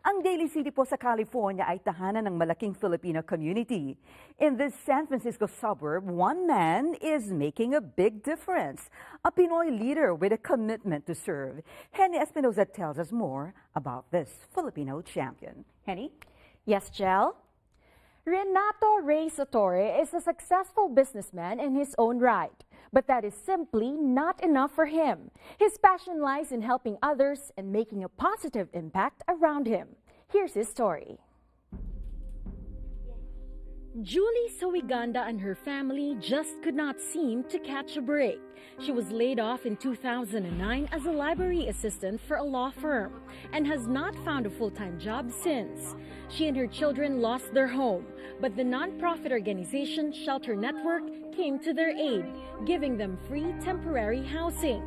Ang Daly City po sa California ay tahanan ng malaking Filipino community. In this San Francisco suburb, one man is making a big difference. A Pinoy leader with a commitment to serve. Henny Espinoza tells us more about this Filipino champion. Henny? Yes, Jel? Renato Rey Satore is a successful businessman in his own right. But that is simply not enough for him. His passion lies in helping others and making a positive impact around him. Here's his story. Julie Sowiganda and her family just could not seem to catch a break. She was laid off in 2009 as a library assistant for a law firm and has not found a full-time job since. She and her children lost their home, but the non-profit organization Shelter Network came to their aid, giving them free temporary housing.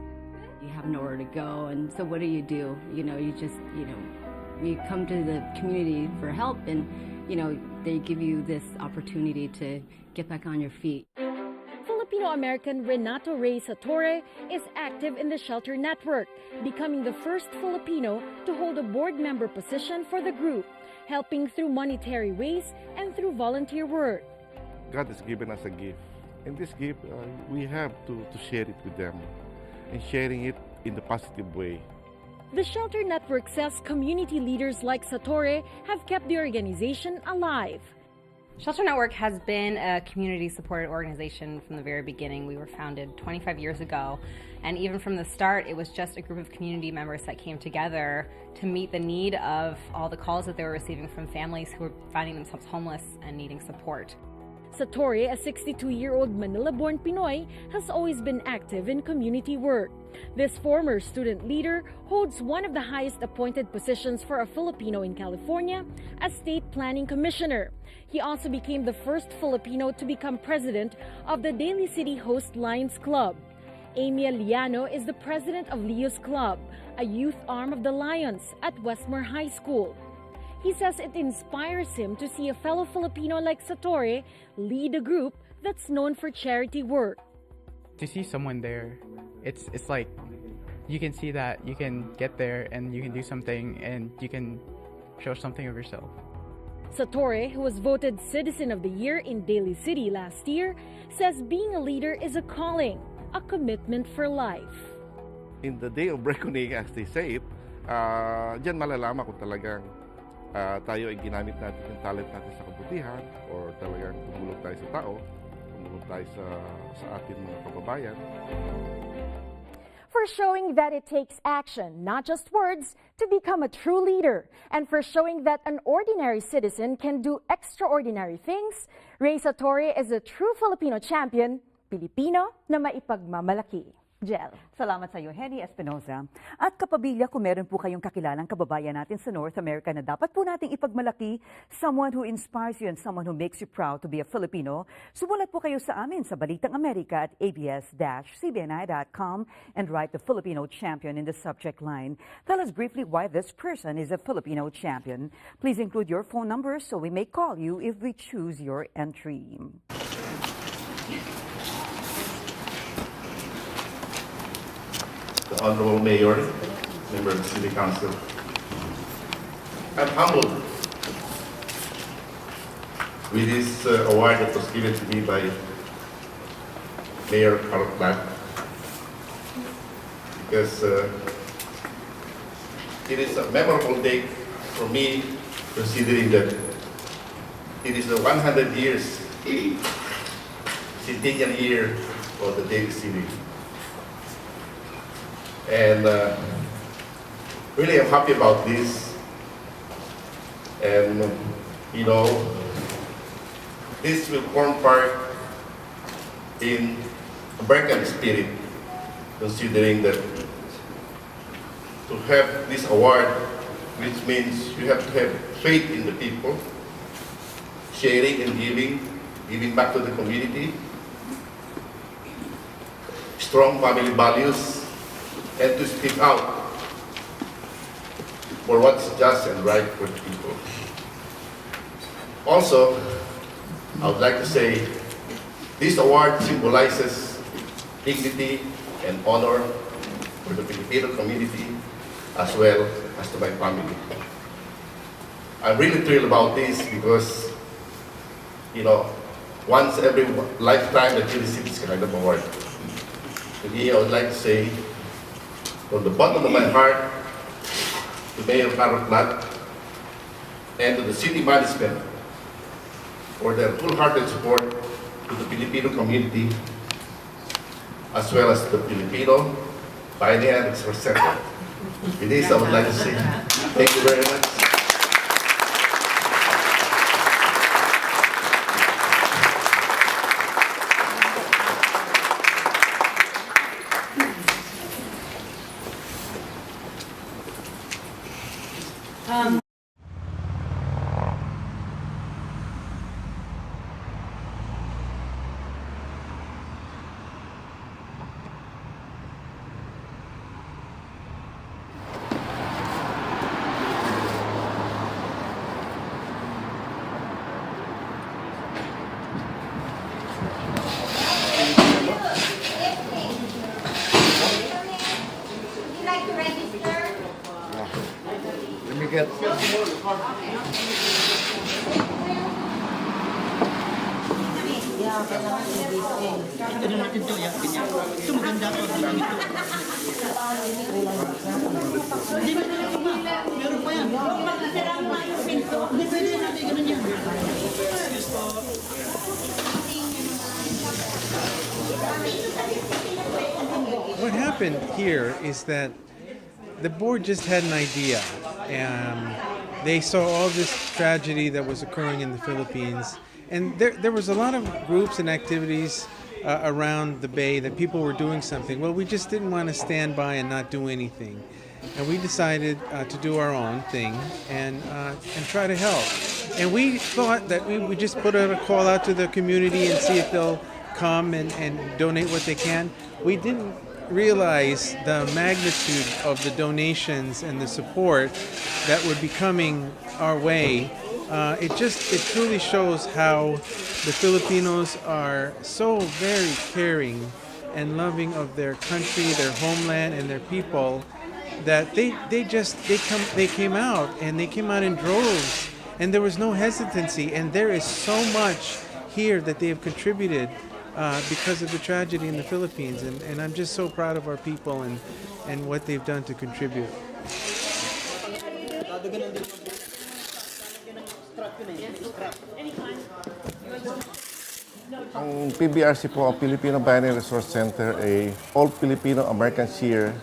You have nowhere to go, and so what do? You come to the community for help, and they give you this opportunity to get back on your feet. Filipino-American Renato Rey Satore is active in the Shelter Network, becoming the first Filipino to hold a board member position for the group, helping through monetary ways and through volunteer work. God has given us a gift, and this gift we have to share it with them, and sharing it in the positive way. The Shelter Network says community leaders like Satore have kept the organization alive. Shelter Network has been a community-supported organization from the very beginning. We were founded 25 years ago, and even from the start, it was just a group of community members that came together to meet the need of all the calls that they were receiving from families who were finding themselves homeless and needing support. Satore, a 62-year-old Manila-born Pinoy, has always been active in community work. This former student leader holds one of the highest appointed positions for a Filipino in California as State Planning Commissioner. He also became the first Filipino to become president of the Daly City Host Lions Club. Amy Liano is the president of Leo's Club, a youth arm of the Lions at Westmore High School. He says it inspires him to see a fellow Filipino like Satore lead a group that's known for charity work. To see someone there, it's like you can see that you can get there and you can do something and you can show something of yourself. Satore, who was voted Citizen of the Year in Daly City last year, says being a leader is a calling, a commitment for life. In the day of reckoning, as they say it, diyan malalaman kung talagang tayo ay ginamit natin yung talent natin sa kabutihan or talagang tumulong tayo sa tao, tumulong tayo sa ating mga kababayan. For showing that it takes action, not just words, to become a true leader, and for showing that an ordinary citizen can do extraordinary things, Rey Satore is a true Filipino champion, Pilipino na maipagmamalaki. Jel. Salamat sa iyo, Henny Espinoza. At kapamilya, kung meron po kayong kakilalang kababayan natin sa North America na dapat po nating ipagmalaki, someone who inspires you and someone who makes you proud to be a Filipino, sumulat po kayo sa amin sa Balitang Amerika at abs-cbni.com and write the Filipino champion in the subject line. Tell us briefly why this person is a Filipino champion. Please include your phone number so we may call you if we choose your entry. The Honorable Mayor, Member of the City Council. I'm humbled with this award that was given to me by Mayor Carl Platt, because it is a memorable day for me, considering that it is the 100 years centennial year of the Daly City. And really I'm happy about this, and this will form part in American spirit, considering that to have this award, which means you have to have faith in the people, sharing and giving back to the community, strong family values, and to speak out for what's just and right for the people. Also, I would like to say this award symbolizes dignity and honor for the Filipino community as well as to my family. I'm really thrilled about this because, you know, once every lifetime that you receive this kind of award. To me, I would like to say, from the bottom of my heart, to Mayor Carol Plat and to the city management for their full-hearted support to the Filipino community as well as the Filipino Pioneer Resource Center. With this, I would like to say thank you very much. Let me get... What happened here is that the board just had an idea. They saw all this tragedy that was occurring in the Philippines, and there was a lot of groups and activities around the Bay that people were doing something. Well, we just didn't want to stand by and not do anything, and we decided to do our own thing and try to help. And we thought that we would just put out a call out to the community and see if they'll come and donate what they can. We didn't realize the magnitude of the donations and the support that would be coming our way. It truly shows how the Filipinos are so very caring and loving of their country, their homeland, and their people, that they came out, and they came out in droves, and there was no hesitancy, and there is so much here that they have contributed because of the tragedy in the Philippines, and I'm just so proud of our people and what they've done to contribute. Ang PBRC po, ang Filipino Pioneer Resource Center, ay all Filipino Americans here.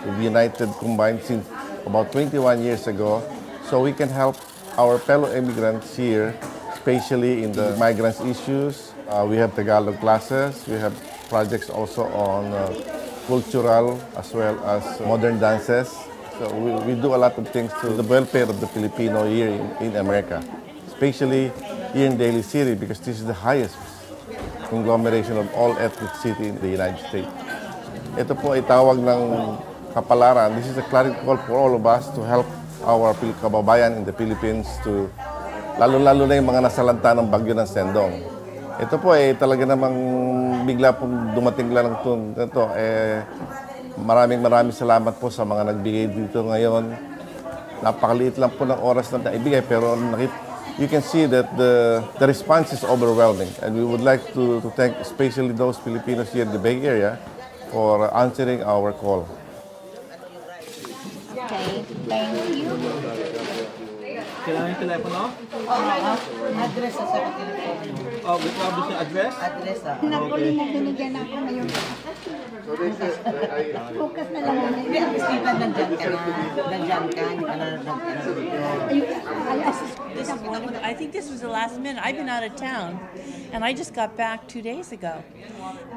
We've united, combined since about 21 years ago, so we can help our fellow immigrants here, especially in the migrants issues. We have Tagalog classes. We have projects also on cultural as well as modern dances. So we do a lot of things to the welfare of the Filipino here in America, especially here in Daly City, because this is the highest conglomeration of all ethnic city in the United States. Ito po ay tawag ng kapalaran. This is a clarion call for all of us to help our kababayan in the Philippines, to lalo-lalo na yung mga nasalanta ng bagyo ng Sendong. Ito po ay talaga namang bigla pong dumating lang ito. Maraming salamat po sa mga nagbigay dito ngayon. Napakaliit lang po ng oras na naibigay, pero you can see that the response is overwhelming. And we would like to thank especially those Filipinos here in the Bay Area for answering our call. Okay, thank you. Kailangan yung telepono? Oo, address sa telepono. Oh, gusto yung address? Address Napuli mo binigyan ako ngayon. Focus na lang ako. Hindi, ang isita nandyan ka na. Nandyan ka, hindi ka na I think this was the last minute. I've been out of town, and I just got back 2 days ago.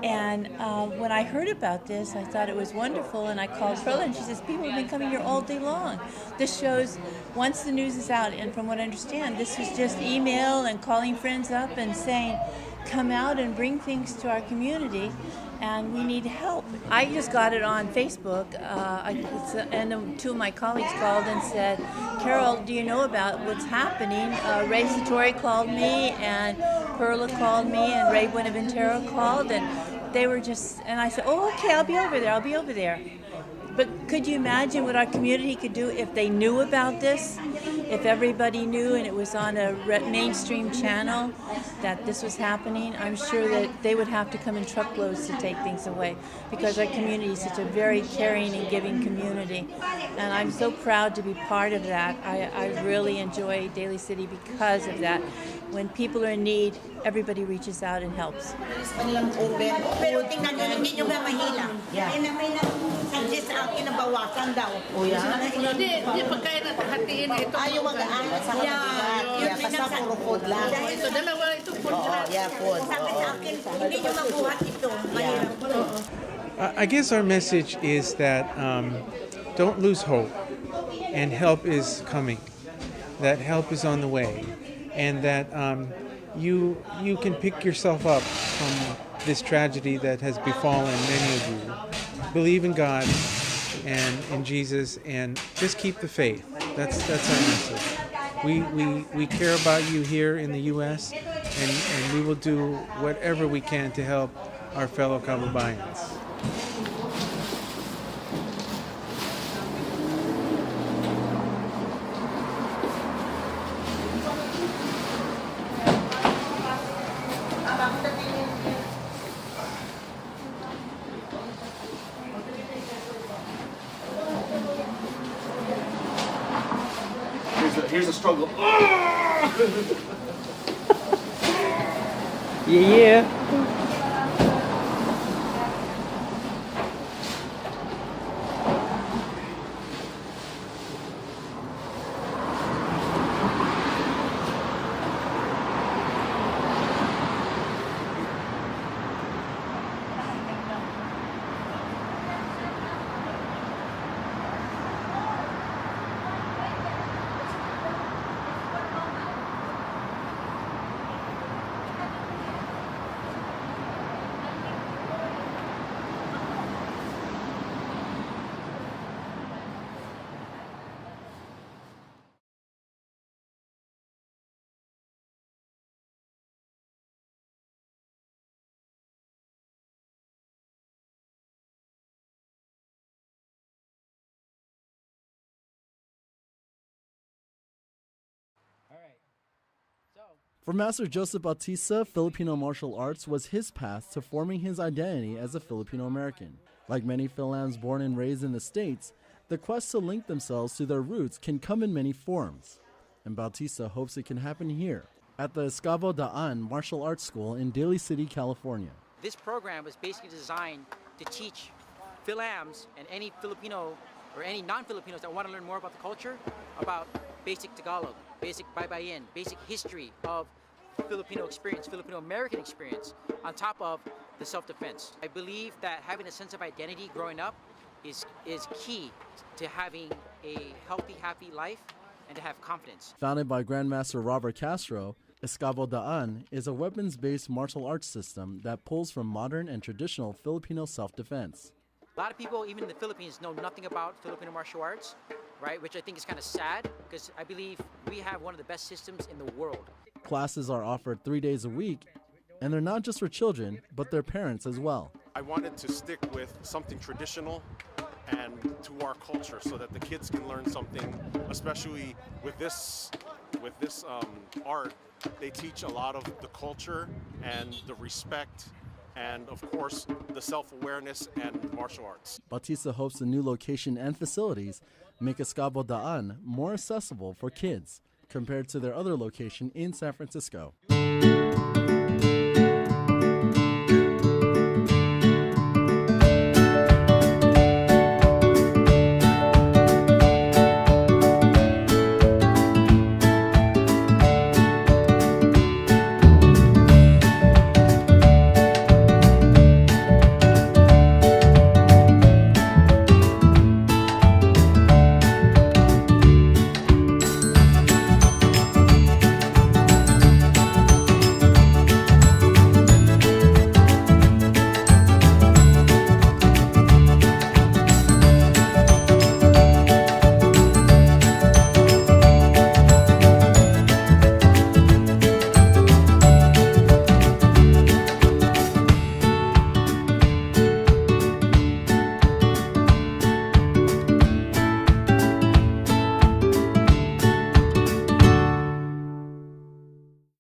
And when I heard about this, I thought it was wonderful, and I called Perla, and she says, people have been coming here all day long. This shows, once the news is out, and from what I understand, this was just email and calling friends up and saying, come out and bring things to our community, and we need help. I just got it on Facebook, and two of my colleagues called and said, Carol, do you know about what's happening? Ray Satori called me, and Perla called me, and Ray Buenaventura called, and they were just, and I said, oh, okay, I'll be over there. But could you imagine what our community could do if they knew about this? if everybody knew and it was on a mainstream channel that this was happening, I'm sure that they would have to come in truckloads to take things away, because our community is such a very caring and giving community. And I'm so proud to be part of that. I really enjoy Daly City because of that. When people are in need, everybody reaches out and helps. Pero tingnan nyo, hindi nyo ba mahila? May nag-suggest sa akin na bawasan daw. Hindi, pagkain at hatiin na ito. Ayaw mag-aan sa kabigat. Basta puro food lang. Ito, dalawa ito food lang. Food. Sabi sa akin, hindi nyo mabuhat ito. I guess our message is that don't lose hope, and help is coming. That help is on the way, and that you can pick yourself up from this tragedy that has befallen many of you. Believe in God and in Jesus, and just keep the faith. That's our message. We care about you here in the U.S., and we will do whatever we can to help our fellow kababayans. Here's the struggle. Yeah. For Master Joseph Bautista, Filipino martial arts was his path to forming his identity as a Filipino American. Like many Philams born and raised in the States, the quest to link themselves to their roots can come in many forms. And Bautista hopes it can happen here, at the Escavo Daan Martial Arts School in Daly City, California. This program was basically designed to teach Philams and any Filipino or any non-Filipinos that want to learn more about the culture, about basic Tagalog, basic Baybayin, basic history of Filipino experience, Filipino American experience, on top of the self-defense. I believe that having a sense of identity growing up is key to having a healthy, happy life and to have confidence. Founded by Grandmaster Robert Castro, Escavo Daan is a weapons-based martial arts system that pulls from modern and traditional Filipino self-defense. A lot of people, even in the Philippines, know nothing about Filipino martial arts, right? Which I think is kind of sad, because I believe we have one of the best systems in the world. Classes are offered 3 days a week, and they're not just for children, but their parents as well. I wanted to stick with something traditional and to our culture so that the kids can learn something, especially with this art. They teach a lot of the culture and the respect and, of course, the self-awareness and martial arts. Bautista hopes the new location and facilities make Escavo Daan more accessible for kids compared to their other location in San Francisco.